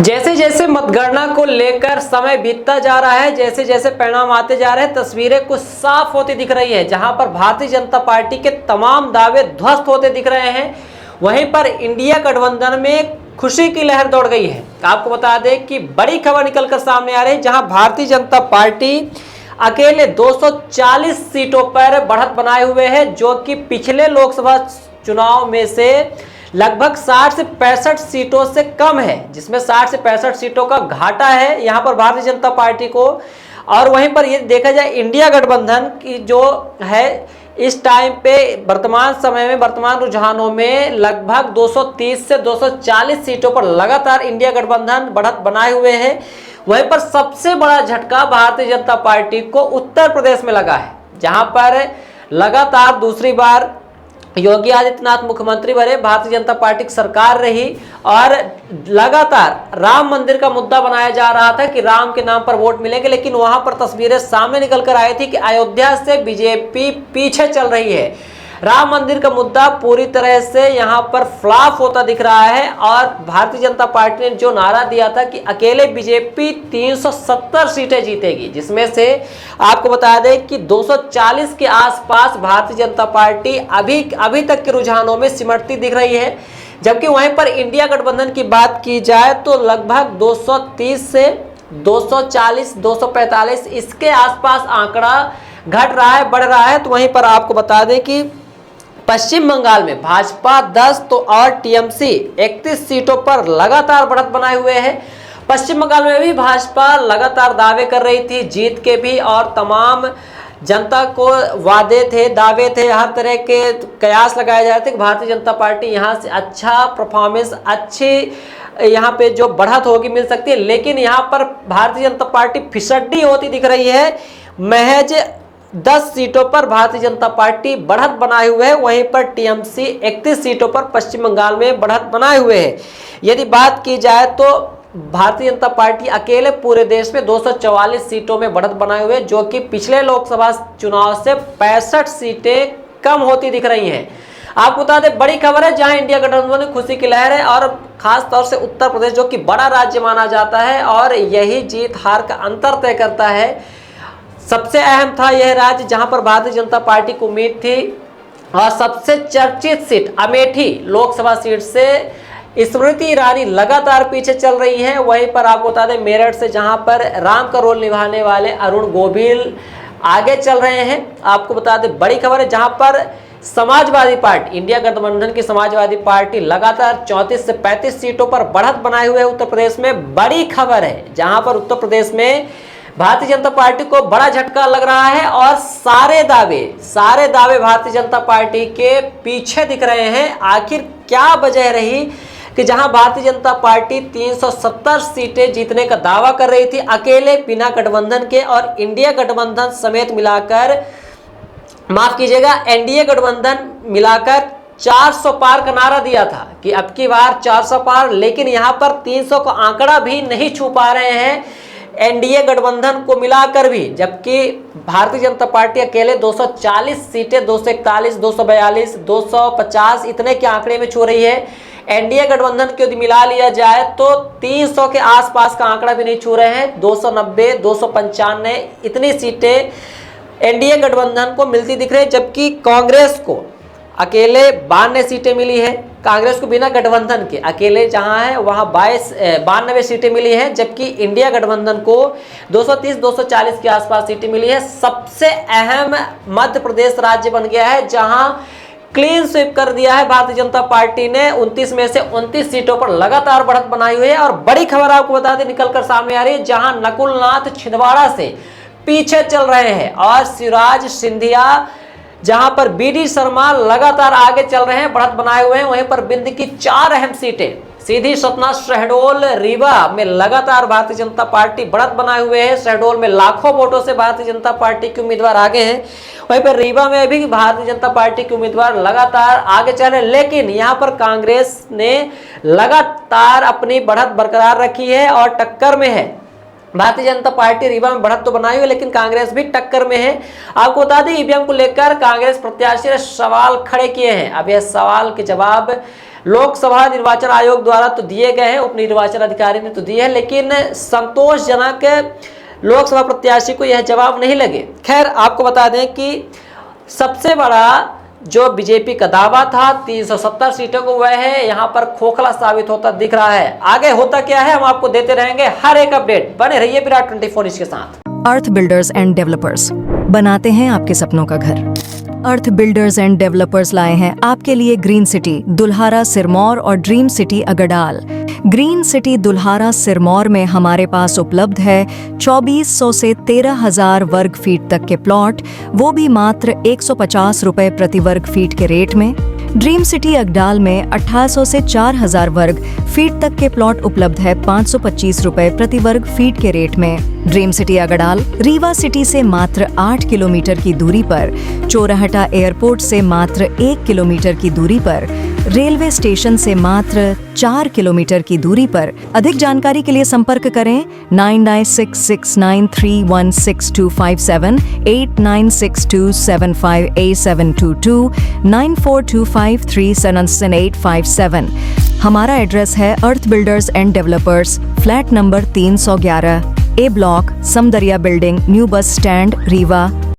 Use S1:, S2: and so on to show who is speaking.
S1: जैसे जैसे मतगणना को लेकर समय बीतता जा रहा है, जैसे जैसे परिणाम आते जा रहे हैं, तस्वीरें कुछ साफ होती दिख रही है। जहां पर भारतीय जनता पार्टी के तमाम दावे ध्वस्त होते दिख रहे हैं, वहीं पर इंडिया गठबंधन में खुशी की लहर दौड़ गई है। आपको बता दें कि बड़ी खबर निकलकर सामने आ रही है, जहां भारतीय जनता पार्टी अकेले 240 सीटों पर बढ़त बनाए हुए है, जो कि पिछले लोकसभा चुनाव में से लगभग 60 से 65 सीटों से कम है, जिसमें 60 से 65 सीटों का घाटा है यहां पर भारतीय जनता पार्टी को। और वहीं पर ये देखा जाए, इंडिया गठबंधन की जो है इस टाइम पे वर्तमान समय में, वर्तमान रुझानों में लगभग 230 से 240 सीटों पर लगातार इंडिया गठबंधन बढ़त बनाए हुए है। वहीं पर सबसे बड़ा झटका भारतीय जनता पार्टी को उत्तर प्रदेश में लगा है, जहां पर लगातार दूसरी बार योगी आदित्यनाथ मुख्यमंत्री बने, भारतीय जनता पार्टी की सरकार रही और लगातार राम मंदिर का मुद्दा बनाया जा रहा था कि राम के नाम पर वोट मिलेंगे। लेकिन वहां पर तस्वीरें सामने निकल कर आई थी कि अयोध्या से बीजेपी पीछे चल रही है। राम मंदिर का मुद्दा पूरी तरह से यहां पर फ्लॉप होता दिख रहा है और भारतीय जनता पार्टी ने जो नारा दिया था कि अकेले बीजेपी 370 सीटें जीतेगी, जिसमें से आपको बता दें कि 240 के आसपास भारतीय जनता पार्टी अभी तक के रुझानों में सिमटती दिख रही है। जबकि वहीं पर इंडिया गठबंधन की बात की जाए तो लगभग 230 से 240, 245 इसके आसपास आंकड़ा घट रहा है, बढ़ रहा है। तो वहीं पर आपको बता दें कि पश्चिम बंगाल में भाजपा 10 तो और टीएमसी 31 सीटों पर लगातार बढ़त बनाए हुए हैं। पश्चिम बंगाल में भी भाजपा लगातार दावे कर रही थी जीत के भी, और तमाम जनता को वादे थे, दावे थे, हर तरह के कयास लगाए जा रहे थे कि भारतीय जनता पार्टी यहां से अच्छा परफॉर्मेंस, अच्छी यहाँ पे जो बढ़त होगी मिल सकती है। लेकिन यहाँ पर भारतीय जनता पार्टी फिसड्डी होती दिख रही है। महज 10 सीटों पर भारतीय जनता पार्टी बढ़त बनाए हुए है, वहीं पर टीएमसी 31 सीटों पर पश्चिम बंगाल में बढ़त बनाए हुए है। यदि बात की जाए तो भारतीय जनता पार्टी अकेले पूरे देश में 244 सीटों में बढ़त बनाए हुए, जो कि पिछले लोकसभा चुनाव से 65 सीटें कम होती दिख रही हैं। आपको बता दें, बड़ी खबर है, जहां इंडिया गठबंधन में खुशी की लहर है और खास तौर से उत्तर प्रदेश, जो कि बड़ा राज्य माना जाता है और यही जीत हार का अंतर तय करता है। सबसे अहम था यह राज्य जहां पर भारतीय जनता पार्टी को उम्मीद थी, और सबसे चर्चित सीट अमेठी लोकसभा सीट से स्मृति ईरानी लगातार पीछे चल रही है। वहीं पर आपको बता दें, मेरठ से जहां पर राम का रोल निभाने वाले अरुण गोविल आगे चल रहे हैं। आपको बता दें, बड़ी खबर है, जहां पर समाजवादी पार्टी, इंडिया गठबंधन की समाजवादी पार्टी लगातार 34 से 35 सीटों पर बढ़त बनाए हुए है उत्तर प्रदेश में। बड़ी खबर है, जहां पर उत्तर प्रदेश में भारतीय जनता पार्टी को बड़ा झटका लग रहा है और सारे दावे भारतीय जनता पार्टी के पीछे दिख रहे हैं। आखिर क्या वजह रही कि जहां भारतीय जनता पार्टी 370 सीटें जीतने का दावा कर रही थी अकेले बिना गठबंधन के, और इंडिया गठबंधन समेत मिलाकर, माफ कीजिएगा, एनडीए गठबंधन मिलाकर 400 पार का नारा दिया था कि अब की बार 400 पार, लेकिन यहां पर 300 का आंकड़ा भी नहीं छू पा रहे हैं एनडीए गठबंधन को मिलाकर भी। जबकि भारतीय जनता पार्टी अकेले 240 सीटें, 241, 242, 250 इतने के आंकड़े में छू रही है। एनडीए गठबंधन को यदि मिला लिया जाए तो 300 के आसपास का आंकड़ा भी नहीं छू रहे हैं। 290, 295 इतनी सीटें एनडीए गठबंधन को मिलती दिख रही है। जबकि कांग्रेस को अकेले 92 सीटें मिली है, कांग्रेस को बिना गठबंधन के अकेले जहां है वहां 92 सीटें मिली हैं। जबकि इंडिया गठबंधन को 230-240 के आसपास सीटें मिली है। सबसे अहम मध्य प्रदेश राज्य बन गया है, जहां क्लीन स्वीप कर दिया है भारतीय जनता पार्टी ने। 29 में से 29 सीटों पर लगातार बढ़त बनाई हुई है। और बड़ी खबर आपको बता दें निकलकर सामने आ रही है, जहां नकुलनाथ छिंदवाड़ा से पीछे चल रहे हैं और शिवराज सिंधिया, जहां पर बीडी शर्मा लगातार आगे चल रहे हैं, बढ़त बनाए हुए हैं। वहीं पर बिंद की 4 अहम सीटें सीधी सतना, शहडोल, रीवा में लगातार भारतीय जनता पार्टी बढ़त बनाए हुए है। शहडोल में लाखों वोटों से भारतीय जनता पार्टी के उम्मीदवार आगे हैं। वहीं पर रीवा में भी भारतीय जनता पार्टी के उम्मीदवार लगातार आगे चल रहे हैं। लेकिन यहां पर कांग्रेस ने लगातार अपनी बढ़त बरकरार रखी है और टक्कर में है। भारतीय जनता पार्टी रीवा में बढ़त तो बनाई हुई, लेकिन कांग्रेस भी टक्कर में है। आपको बता दें ईवीएम को लेकर कांग्रेस प्रत्याशी ने सवाल खड़े किए हैं। अब यह सवाल के जवाब लोकसभा निर्वाचन आयोग द्वारा तो दिए गए हैं, उप निर्वाचन अधिकारी ने तो दिए हैं, लेकिन संतोषजनक लोकसभा प्रत्याशी को यह जवाब नहीं लगे। खैर आपको बता दें कि सबसे बड़ा जो बीजेपी का दावा था 370 सीटों को, वह है यहाँ पर खोखला साबित होता दिख रहा है। आगे होता क्या है हम आपको देते रहेंगे हर एक अपडेट। बने रहिए विराट 24 न्यूज़ के साथ।
S2: अर्थ बिल्डर्स एंड डेवलपर्स बनाते हैं आपके सपनों का घर। अर्थ बिल्डर्स एंड डेवलपर्स लाए हैं आपके लिए ग्रीन सिटी दुल्हारा सिरमौर और dream city Agardal. Green city Dulhara Sirmaur में हमारे पास उपलब्ध है 2400 से 13,000 वर्ग फीट तक के प्लॉट, वो भी मात्र 150 रुपए प्रति वर्ग फीट के रेट में। ड्रीम सिटी अगडाल में 1800 से 4000 वर्ग फीट तक के प्लॉट उपलब्ध है 525 रुपए प्रति वर्ग फीट के रेट में। Dream city Agdal Rewa city से मात्र 8 किलोमीटर की दूरी पर, चोराहटा एयरपोर्ट से मात्र 1 किलोमीटर की दूरी पर, रेलवे स्टेशन से मात्र 4 किलोमीटर की दूरी पर। अधिक जानकारी के लिए संपर्क करें 9966931627, 8962758722, 9425377857। हमारा एड्रेस है Earth Builders and Developers, flat number 311, A block, Samdariya building, new bus stand, Rewa.